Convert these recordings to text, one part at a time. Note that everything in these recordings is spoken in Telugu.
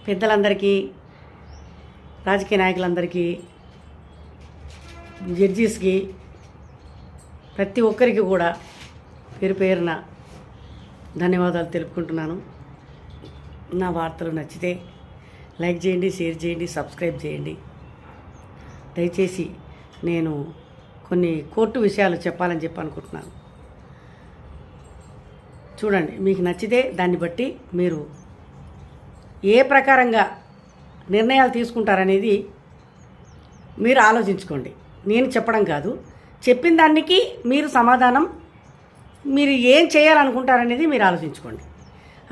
పెద్దలందరికీ, రాజకీయ నాయకులందరికీ, జడ్జీస్కి, ప్రతి ఒక్కరికి కూడా పేరు పేరున ధన్యవాదాలు తెలుపుకుంటున్నాను. నా వార్తలు నచ్చితే లైక్ చేయండి, షేర్ చేయండి, సబ్స్క్రైబ్ చేయండి. దయచేసి నేను కొన్ని కోర్టు విషయాలు చెప్పాలని అనుకుంటున్నాను. చూడండి, మీకు నచ్చితే దాన్ని బట్టి మీరు ఏ ప్రకారంగా నిర్ణయాలు తీసుకుంటారనేది మీరు ఆలోచించుకోండి. నేను చెప్పడం కాదు, చెప్పిన దానికి మీరు సమాధానం మీరు ఏం చేయాలనుకుంటారనేది మీరు ఆలోచించుకోండి.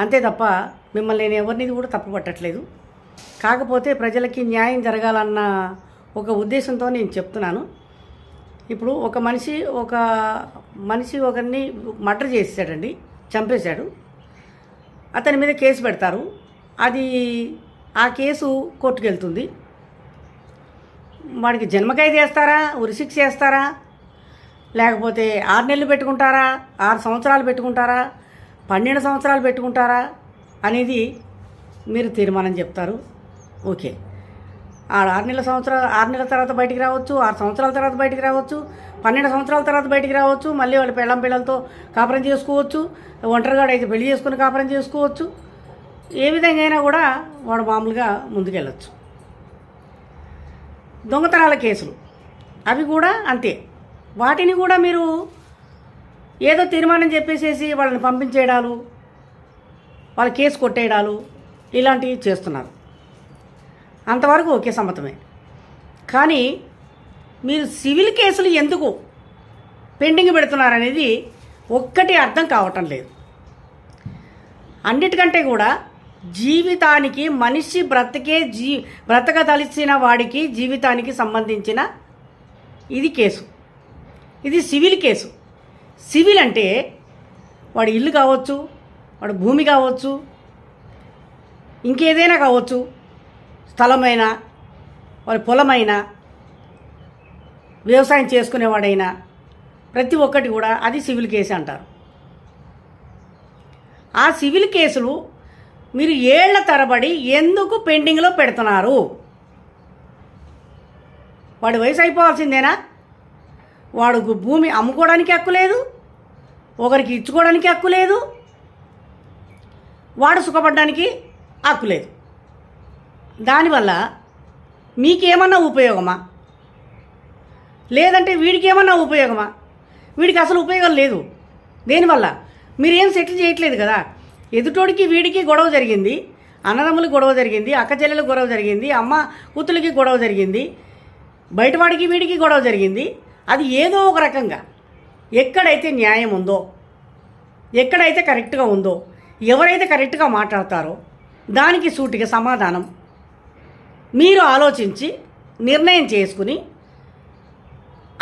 అంతే తప్ప మిమ్మల్ని నేను ఎవరిని కూడా తప్పు పట్టట్లేదు. కాకపోతే ప్రజలకి న్యాయం జరగాలన్న ఒక ఉద్దేశంతో నేను చెప్తున్నాను. ఇప్పుడు ఒక మనిషి ఒకరిని మర్డర్ చేసాడండి, చంపేశాడు. అతని మీద కేసు పెడతారు. ఆ కేసు కోర్టుకు వెళ్తుంది. వాడికి జన్మఖైదు వేస్తారా, ఉరిశిక్ష వేస్తారా, లేకపోతే 6 నెలలు పెట్టుకుంటారా, 6 సంవత్సరాలు పెట్టుకుంటారా, 12 సంవత్సరాలు పెట్టుకుంటారా అనేది మీరు తీర్మానం చెప్తారు. ఓకే, 6 నెలల తర్వాత బయటికి రావచ్చు, 6 సంవత్సరాల తర్వాత బయటికి రావచ్చు, 12 సంవత్సరాల తర్వాత బయటికి రావచ్చు. మళ్ళీ వాళ్ళ పిల్లలతో కాపురం చేసుకోవచ్చు. ఒంటరిగా అయితే పెళ్లి చేసుకుని కాపురం చేసుకోవచ్చు. ఏ విధంగా అయినా కూడా వాడు మామూలుగా ముందుకెళ్ళచ్చు. దొంగతనాల కేసులు అవి కూడా అంతే. వాటిని కూడా మీరు ఏదో తీర్మానం చెప్పేసేసి వాళ్ళని పంపించేయడాలు, వాళ్ళ కేసు కొట్టేయడాలు ఇలాంటివి చేస్తున్నారు. అంతవరకు ఓకే, సమ్మతమే. కానీ మీరు సివిల్ కేసులు ఎందుకు పెండింగ్ పెడుతున్నారనేది ఒక్కటి అర్థం కావటం లేదు. అన్నిటికంటే కూడా జీవితానికి, మనిషి బ్రతకదలిచిన వాడికి జీవితానికి సంబంధించిన ఇది కేసు. ఇది సివిల్ కేసు. సివిల్ అంటే వాడి ఇల్లు కావచ్చు, వాడి భూమి కావచ్చు, ఇంకేదైనా కావచ్చు, స్థలమైనా, వాడి పొలమైనా, వ్యవసాయం చేసుకునేవాడైనా, ప్రతి ఒక్కటి కూడా అది సివిల్ కేసు అంటారు. ఆ సివిల్ కేసులు మీరు ఏళ్ల తరబడి ఎందుకు పెండింగ్లో పెడుతున్నారు? వాడి వయసు అయిపోవాల్సిందేనా? వాడు భూమి అమ్ముకోవడానికి హక్కు లేదు, ఒకరికి ఇచ్చుకోవడానికి హక్కు లేదు, వాడు సుఖపడడానికి హక్కు లేదు. దానివల్ల మీకేమన్నా ఉపయోగమా? లేదంటే వీడికి ఏమన్నా ఉపయోగమా? వీడికి అసలు ఉపయోగం లేదు. దేనివల్ల? మీరేం సెటిల్ చేయట్లేదు కదా. ఎదుటోడికి వీడికి గొడవ జరిగింది, అన్నదమ్ములకి గొడవ జరిగింది, అక్క చెల్లెలకు గొడవ జరిగింది, అమ్మ కూతురికి గొడవ జరిగింది, బయటవాడికి వీడికి గొడవ జరిగింది. అది ఏదో ఒక రకంగా ఎక్కడైతే న్యాయం ఉందో, ఎక్కడైతే కరెక్ట్గా ఉందో, ఎవరైతే కరెక్ట్గా మాట్లాడతారో దానికి సూటిగా సమాధానం మీరు ఆలోచించి నిర్ణయం చేసుకుని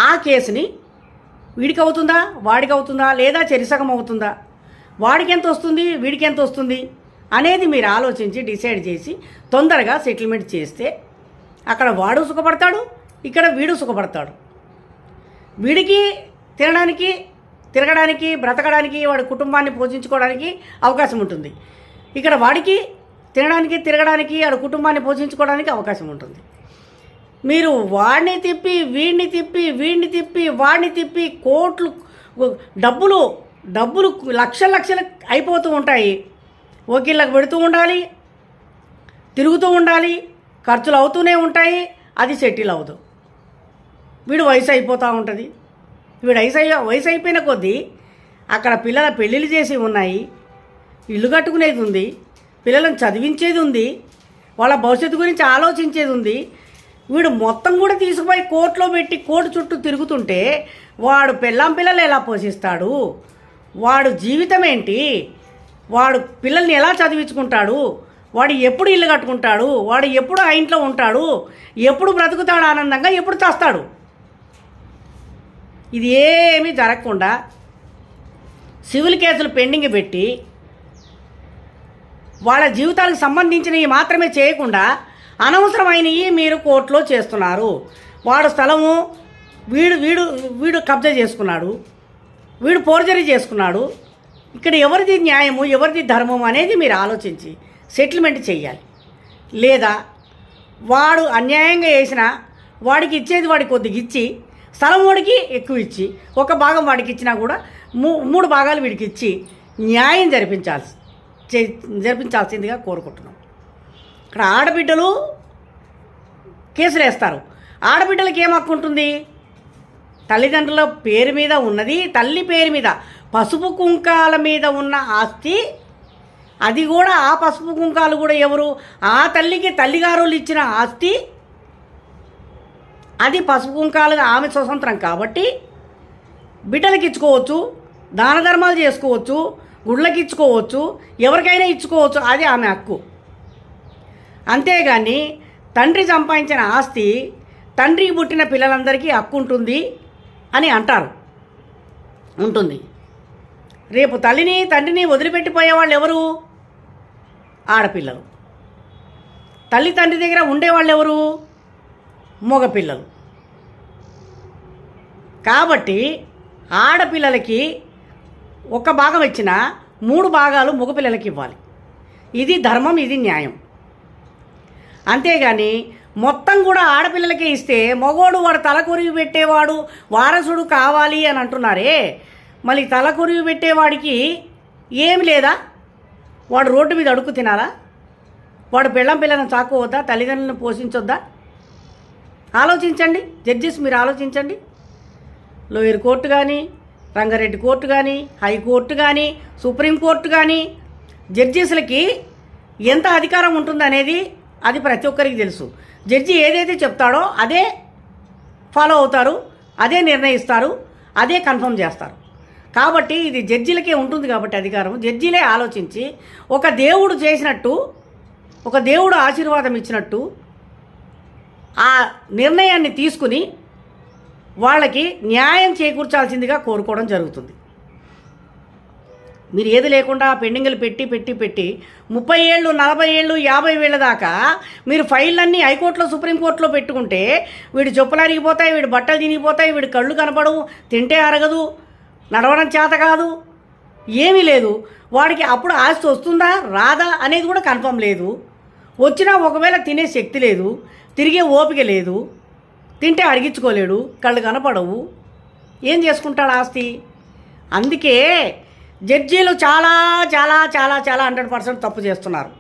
ఆ కేసుని వీడికి అవుతుందా, వాడికి అవుతుందా, లేదా చెరిసగం అవుతుందా, వాడికి ఎంత వస్తుంది, వీడికి ఎంత వస్తుంది అనేది మీరు ఆలోచించి డిసైడ్ చేసి తొందరగా సెటిల్మెంట్ చేస్తే అక్కడ వాడు సుఖపడతాడు, ఇక్కడ వీడు సుఖపడతాడు. వీడికి తిరగడానికి, బ్రతకడానికి, వాడి కుటుంబాన్ని పోషించుకోవడానికి అవకాశం ఉంటుంది. ఇక్కడ వాడికి తిరగడానికి, వాడి కుటుంబాన్ని పోషించుకోవడానికి అవకాశం ఉంటుంది. మీరు వాడిని తిప్పి వాడిని తిప్పి కోట్లు డబ్బులు లక్షలు అయిపోతూ ఉంటాయి. వకీళ్ళకు పెడుతూ ఉండాలి, తిరుగుతూ ఉండాలి, ఖర్చులు అవుతూనే ఉంటాయి. అది సెటిల్ అవ్వదు. వీడు వయసు అయిపోతూ ఉంటుంది. వయసు అయిపోయిన కొద్దీ అక్కడ పిల్లల పెళ్ళిళ్ళు చేసి ఉన్నాయి, ఇల్లు కట్టుకునేది ఉంది, పిల్లలను చదివించేది ఉంది, వాళ్ళ భవిష్యత్తు గురించి ఆలోచించేది ఉంది. వీడు మొత్తం కూడా తీసుకుపోయి కోర్టులో పెట్టి కోర్టు చుట్టూ తిరుగుతుంటే వాడు పిల్లలు ఎలా పోషిస్తాడు? వాడు జీవితం ఏంటి? వాడు పిల్లల్ని ఎలా చదివించుకుంటాడు? వాడు ఎప్పుడు ఇల్లు కట్టుకుంటాడు? వాడు ఎప్పుడు ఆ ఇంట్లో ఉంటాడు? ఎప్పుడు బ్రతుకుతాడు ఆనందంగా? ఎప్పుడు చేస్తాడు? ఇది ఏమీ జరగకుండా సివిల్ కేసులు పెండింగ్ పెట్టి వాళ్ళ జీవితాలకు సంబంధించినవి మాత్రమే చేయకుండా అనవసరమైనవి మీరు కోర్టులో చేస్తున్నారు. వాడు స్థలము వీడు కబ్జా చేసుకున్నాడు, వీడు ఫోర్జరీ చేసుకున్నాడు. ఇక్కడ ఎవరిది న్యాయము, ఎవరిది ధర్మం అనేది మీరు ఆలోచించి సెటిల్మెంట్ చేయాలి. లేదా వాడు అన్యాయంగా వేసినా వాడికి ఇచ్చేది వాడికి కొద్దిగా ఇచ్చి స్థలం వాడికి ఎక్కువ ఇచ్చి ఒక భాగం వాడికి ఇచ్చినా కూడా 3 భాగాలు వీడికి ఇచ్చి న్యాయం జరిపించాల్సిందిగా కోరుకుంటున్నాం. ఇక్కడ ఆడబిడ్డలు కేసులు వేస్తారు. ఆడబిడ్డలకి ఏం హక్కు ఉంటుంది? తల్లిదండ్రుల పేరు మీద ఉన్నది, తల్లి పేరు మీద పసుపు కుంకాల మీద ఉన్న ఆస్తి, అది కూడా ఆ పసుపు కుంకాలు కూడా ఎవరు? ఆ తల్లికి తల్లిగారులు ఇచ్చిన ఆస్తి. అది పసుపు కుంకాలుగా ఆమె స్వతంత్రం కాబట్టి బిడ్డలకి ఇచ్చుకోవచ్చు, దాన ధర్మాలు చేసుకోవచ్చు, గుళ్ళకి ఇచ్చుకోవచ్చు, ఎవరికైనా ఇచ్చుకోవచ్చు. అది ఆమె హక్కు. అంతేగాని తండ్రి సంపాదించిన ఆస్తి తండ్రికి పుట్టిన పిల్లలందరికీ హక్కు ఉంటుంది అని అంటారు. ఉంటుంది. రేపు తల్లిని తండ్రిని వదిలిపెట్టిపోయేవాళ్ళు ఎవరు? ఆడపిల్లలు. తల్లి తండ్రి దగ్గర ఉండేవాళ్ళు ఎవరు? మగపిల్లలు. కాబట్టి ఆడపిల్లలకి 1 భాగం ఇచ్చినా 3 భాగాలు మగపిల్లలకి ఇవ్వాలి. ఇది ధర్మం, ఇది న్యాయం. అంతేగాని మొత్తం కూడా ఆడపిల్లలకే ఇస్తే మగోడు వాడు తలకొరివి పెట్టేవాడు వారసుడు కావాలి అని అంటున్నారే, మళ్ళీ తలకొరివి పెట్టేవాడికి ఏమి లేదా? వాడు రోడ్డు మీద అడుక్కు తినాలా? వాడు పిల్లను చాకోవద్దా? తల్లిదండ్రులను పోషించొద్దా? ఆలోచించండి జడ్జెస్, మీరు ఆలోచించండి. లోయర్ కోర్టు కానీ, రంగారెడ్డి కోర్టు కానీ, హైకోర్టు కానీ, సుప్రీంకోర్టు కానీ జడ్జెస్లకి ఎంత అధికారం ఉంటుందనేది అది ప్రతి ఒక్కరికి తెలుసు. జడ్జి ఏదైతే చెప్తాడో అదే ఫాలో అవుతారు, అదే నిర్ణయిస్తారు, అదే కన్ఫర్మ్ చేస్తారు. కాబట్టి ఇది జడ్జీలకే ఉంటుంది కాబట్టి అధికారం. జడ్జీలే ఆలోచించి ఒక దేవుడు చేసినట్టు, ఒక దేవుడు ఆశీర్వాదం ఇచ్చినట్టు ఆ నిర్ణయాన్ని తీసుకుని వాళ్ళకి న్యాయం చేకూర్చాల్సిందిగా కోరుకోవడం జరుగుతుంది. మీరు ఏది లేకుండా పెండింగ్లు పెట్టి 30 ఏళ్ళు 40 ఏళ్ళు 50 ఏళ్ళ దాకా మీరు ఫైళ్ళన్నీ హైకోర్టులో సుప్రీంకోర్టులో పెట్టుకుంటే వీడి చెప్పులు అరిగిపోతాయి, వీడి బట్టలు తినిగిపోతాయి, వీడి కళ్ళు కనపడవు, తింటే అరగదు, నడవడం చేత కాదు, ఏమీ లేదు. వాడికి అప్పుడు ఆస్తి వస్తుందా రాదా అనేది కూడా కన్ఫర్మ్ లేదు. వచ్చినా ఒకవేళ తినే శక్తి లేదు, తిరిగే ఓపిక లేదు, తింటే అడిగించుకోలేడు, కళ్ళు కనపడవు, ఏం చేసుకుంటాడు ఆస్తి? అందుకే జడ్జీలు చాలా చాలా చాలా చాలా 100% తప్పు చేస్తున్నారు.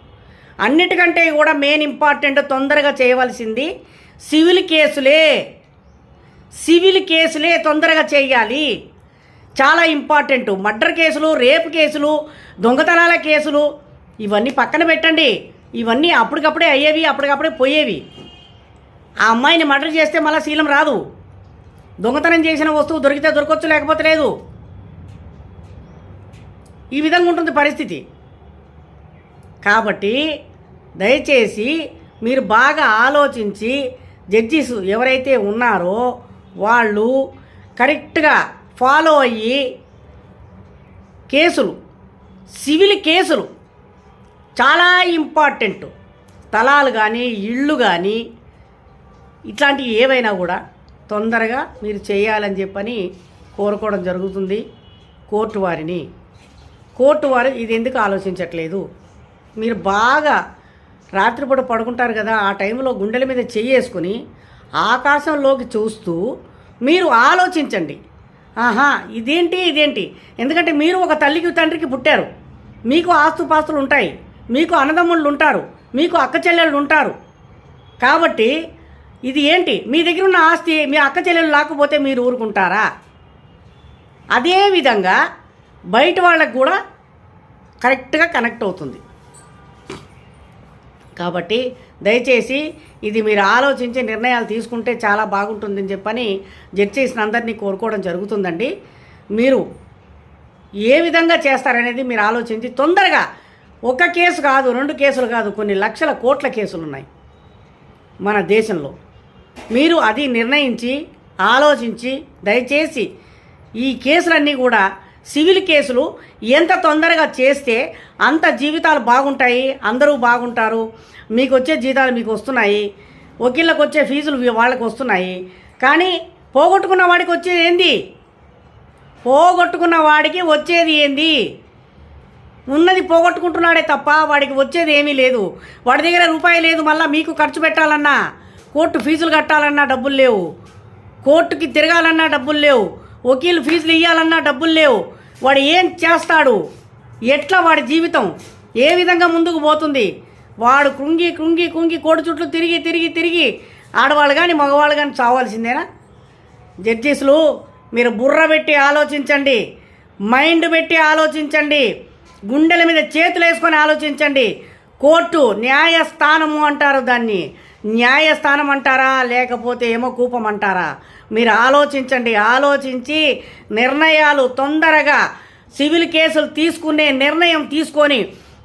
అన్నిటికంటే కూడా మెయిన్ ఇంపార్టెంట్ తొందరగా చేయవలసింది సివిల్ కేసులే తొందరగా చేయాలి. చాలా ఇంపార్టెంట్. మర్డర్ కేసులు, రేప్ కేసులు, దొంగతనాల కేసులు ఇవన్నీ పక్కన పెట్టండి. ఇవన్నీ అప్పటికప్పుడే అయ్యేవి, అప్పటికప్పుడే పోయేవి. ఆ అమ్మాయిని మర్డర్ చేస్తే మళ్ళీ శీలం రాదు. దొంగతనం చేసిన వస్తువు దొరికితే దొరకవచ్చు, లేకపోతే లేదు. ఈ విధంగా ఉంటుంది పరిస్థితి. కాబట్టి దయచేసి మీరు బాగా ఆలోచించి జడ్జీస్ ఎవరైతే ఉన్నారో వాళ్ళు కరెక్ట్గా ఫాలో అయ్యి కేసులు, సివిల్ కేసులు చాలా ఇంపార్టెంట్. స్థలాలు కానీ, ఇళ్ళు కానీ, ఇట్లాంటివి ఏవైనా కూడా తొందరగా మీరు చేయాలని చెప్పని కోరుకోవడం జరుగుతుంది కోర్టు వారిని. కోర్టు వారు ఇది ఎందుకు ఆలోచించట్లేదు? మీరు బాగా రాత్రిపూట పడుకుంటారు కదా, ఆ టైంలో గుండెల మీద చెయ్యేసుకుని ఆకాశంలోకి చూస్తూ మీరు ఆలోచించండి. ఆహా ఇదేంటి. ఎందుకంటే మీరు ఒక తల్లికి తండ్రికి పుట్టారు, మీకు ఆస్తుపాస్తులు ఉంటాయి, మీకు అన్నదమ్ముళ్ళు ఉంటారు, మీకు అక్క చెల్లెళ్ళు ఉంటారు. కాబట్టి ఇది ఏంటి? మీ దగ్గర ఉన్న ఆస్తి మీ అక్క చెల్లెలు లేకపోతే మీరు ఊరుకుంటారా? అదేవిధంగా బయట వాళ్ళకు కూడా కరెక్ట్గా కనెక్ట్ అవుతుంది. కాబట్టి దయచేసి ఇది మీరు ఆలోచించి నిర్ణయాలు తీసుకుంటే చాలా బాగుంటుందని చెప్పని జడ్జెస్ని అందరినీ కోరుకోవడం జరుగుతుందండి. మీరు ఏ విధంగా చేస్తారనేది మీరు ఆలోచించి తొందరగా, ఒక కేసు కాదు, 2 కేసులు కాదు, కొన్ని లక్షల కోట్ల కేసులు ఉన్నాయి మన దేశంలో. మీరు అది నిర్ణయించి ఆలోచించి దయచేసి ఈ కేసులన్నీ కూడా సివిల్ కేసులు ఎంత తొందరగా చేస్తే అంత జీవితాలు బాగుంటాయి, అందరూ బాగుంటారు. మీకు వచ్చే జీతాలు మీకు వస్తున్నాయి, వకీళ్ళకు వచ్చే ఫీజులు వాళ్ళకి వస్తున్నాయి. కానీ పోగొట్టుకున్న వాడికి వచ్చేది ఏంది? ఉన్నది పోగొట్టుకుంటున్నాడే తప్ప వాడికి వచ్చేది ఏమీ లేదు. వాడి దగ్గర రూపాయి లేదు. మళ్ళీ మీకు ఖర్చు పెట్టాలన్నా, కోర్టు ఫీజులు కట్టాలన్నా డబ్బులు లేవు, కోర్టుకి తిరగాలన్నా డబ్బులు లేవు, వకీలు ఫీజులు ఇవ్వాలన్నా డబ్బులు లేవు. వాడు ఏం చేస్తాడు? ఎట్లా వాడి జీవితం ఏ విధంగా ముందుకు పోతుంది? వాడు కృంగి కృంగి కృంగి కోడి చుట్లు తిరిగి తిరిగి తిరిగి ఆడవాళ్ళు కానీ మగవాళ్ళు కానీ చావాల్సిందేనా? జడ్జీసులు మీరు బుర్ర పెట్టి ఆలోచించండి, మైండ్ పెట్టి ఆలోచించండి, గుండెల మీద చేతులు వేసుకొని ఆలోచించండి. కోర్టు న్యాయస్థానము అంటారు, దాన్ని న్యాయస్థానం అంటారా లేకపోతే ఏమో కూపం అంటారా? మీరు ఆలోచించండి. ఆలోచించి నిర్ణయాలు తొందరగా సివిల్ కేసులు తీసుకునే నిర్ణయం తీసుకొని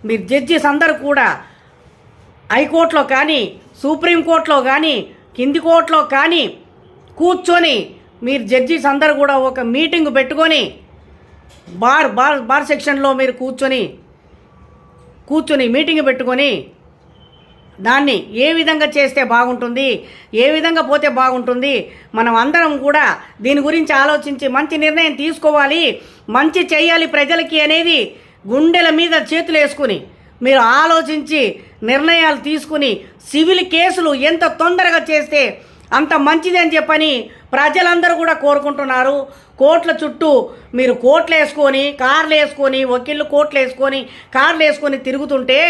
మీరు జడ్జీస్ అందరూ కూడా హైకోర్టులో కానీ సుప్రీంకోర్టులో కానీ కింది కోర్టులో కానీ కూర్చొని మీరు జడ్జీస్ అందరూ కూడా ఒక మీటింగ్ పెట్టుకొని బార్ సెక్షన్లో మీరు కూర్చొని మీటింగ్ పెట్టుకొని దాన్ని ఏ విధంగా చేస్తే బాగుంటుంది, ఏ విధంగా పోతే బాగుంటుంది, మనం అందరం కూడా దీని గురించి ఆలోచించి మంచి నిర్ణయం తీసుకోవాలి, మంచి చేయాలి ప్రజలకి అనేది గుండెల మీద చేతులు వేసుకుని మీరు ఆలోచించి నిర్ణయాలు తీసుకుని సివిల్ కేసులు ఎంత తొందరగా చేస్తే అంత మంచిది అని చెప్పని ప్రజలందరూ కూడా కోరుకుంటున్నారు. కోట్ల చుట్టూ మీరు కోట్లు వేసుకొని కార్లు వేసుకొని వకీళ్ళు కోట్లు వేసుకొని కార్లు వేసుకొని తిరుగుతుంటే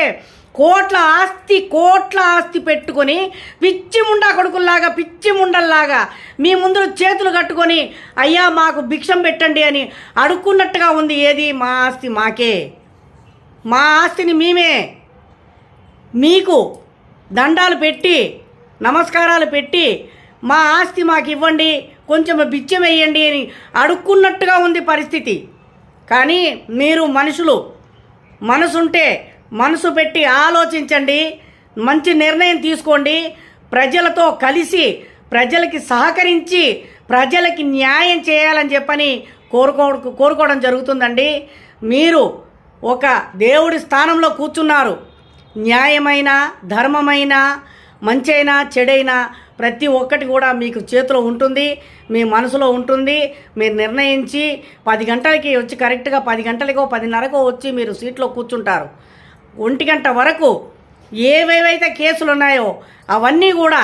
కోట్ల ఆస్తి పెట్టుకొని పిచ్చి ముండా కొడుకుల్లాగా పిచ్చి ముండల్లాగా మీ ముందు చేతులు కట్టుకొని అయ్యా మాకు భిక్షం పెట్టండి అని అడుక్కున్నట్టుగా ఉంది. ఏది? మా ఆస్తి మాకే, మా ఆస్తిని మేమే మీకు దండాలు పెట్టి నమస్కారాలు పెట్టి మా ఆస్తి మాకు ఇవ్వండి, కొంచెం బిచ్చం వేయండి అని అడుక్కున్నట్టుగా ఉంది పరిస్థితి. కానీ మీరు మనసుంటే మనసు పెట్టి ఆలోచించండి, మంచి నిర్ణయం తీసుకోండి, ప్రజలతో కలిసి ప్రజలకి సహకరించి ప్రజలకి న్యాయం చేయాలని చెప్పని కోరుకోవడం జరుగుతుందండి. మీరు ఒక దేవుడి స్థానంలో కూర్చున్నారు. న్యాయమైన ధర్మమైన మంచైనా చెడైనా ప్రతి ఒక్కటి కూడా మీకు చేతిలో ఉంటుంది, మీ మనసులో ఉంటుంది. మీరు నిర్ణయించి 10 గంటలకి వచ్చి కరెక్ట్గా 10 గంటలకో 10:30కో వచ్చి మీరు సీట్లో కూర్చుంటారు. 1 గంట వరకు ఏవేవైతే కేసులు ఉన్నాయో అవన్నీ కూడా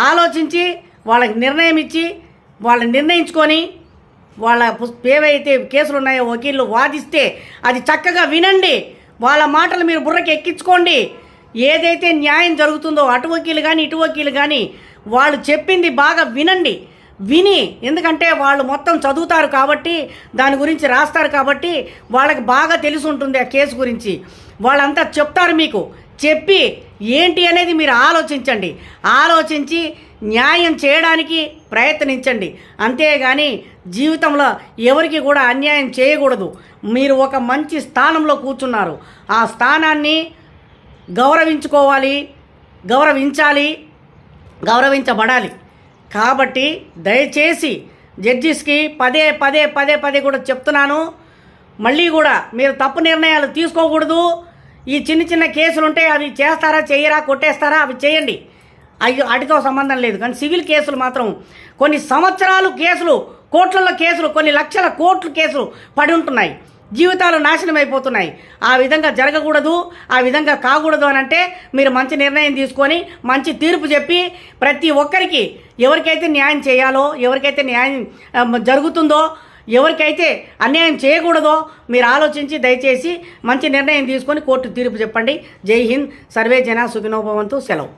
ఆలోచించి వాళ్ళకి నిర్ణయం ఇచ్చి వాళ్ళు నిర్ణయించుకొని వాళ్ళ ఏవైతే కేసులు ఉన్నాయో వకీళ్ళు వాదిస్తే అది చక్కగా వినండి. వాళ్ళ మాటలు మీరు బుర్రకి ఎక్కించుకోండి. ఏదైతే న్యాయం జరుగుతుందో అటు వకీలు కానీ ఇటు వకీలు కానీ వాళ్ళు చెప్పింది బాగా విని ఎందుకంటే వాళ్ళు మొత్తం చదువుతారు కాబట్టి దాని గురించి రాస్తారు కాబట్టి వాళ్ళకి బాగా తెలిసి ఉంటుంది ఆ కేసు గురించి. వాళ్ళంతా చెప్తారు, మీకు చెప్పి ఏంటి అనేది మీరు ఆలోచించండి. ఆలోచించి న్యాయం చేయడానికి ప్రయత్నించండి. అంతేగాని జీవితంలో ఎవరికి కూడా అన్యాయం చేయకూడదు. మీరు ఒక మంచి స్థానంలో కూర్చున్నారు, ఆ స్థానాన్ని గౌరవించుకోవాలి, గౌరవించబడాలి. కాబట్టి దయచేసి జడ్జిస్కి పదే కూడా చెప్తున్నాను. మళ్ళీ కూడా మీరు తప్పు నిర్ణయాలు తీసుకోకూడదు. ఈ చిన్న కేసులు ఉంటే అవి చేస్తారా చేయరా కొట్టేస్తారా అవి చేయండి, వాటితో సంబంధం లేదు. కానీ సివిల్ కేసులు మాత్రం కొన్ని సంవత్సరాలు కేసులు, కోట్లలో కేసులు, కొన్ని లక్షల కోట్లు కేసులు పడి ఉంటున్నాయి, జీవితాలు నాశనం అయిపోతున్నాయి. ఆ విధంగా జరగకూడదు, ఆ విధంగా కాకూడదు అని అంటే మీరు మంచి నిర్ణయం తీసుకొని మంచి తీర్పు చెప్పి ప్రతి ఒక్కరికి ఎవరికైతే న్యాయం చేయాలో, ఎవరికైతే న్యాయం జరుగుతుందో, ఎవరికైతే అన్యాయం చేయకూడదో మీరు ఆలోచించి దయచేసి మంచి నిర్ణయం తీసుకొని కోర్టు తీర్పు చెప్పండి. జై హింద్. సర్వే జన సుఖినో భవంతు. సెలవు.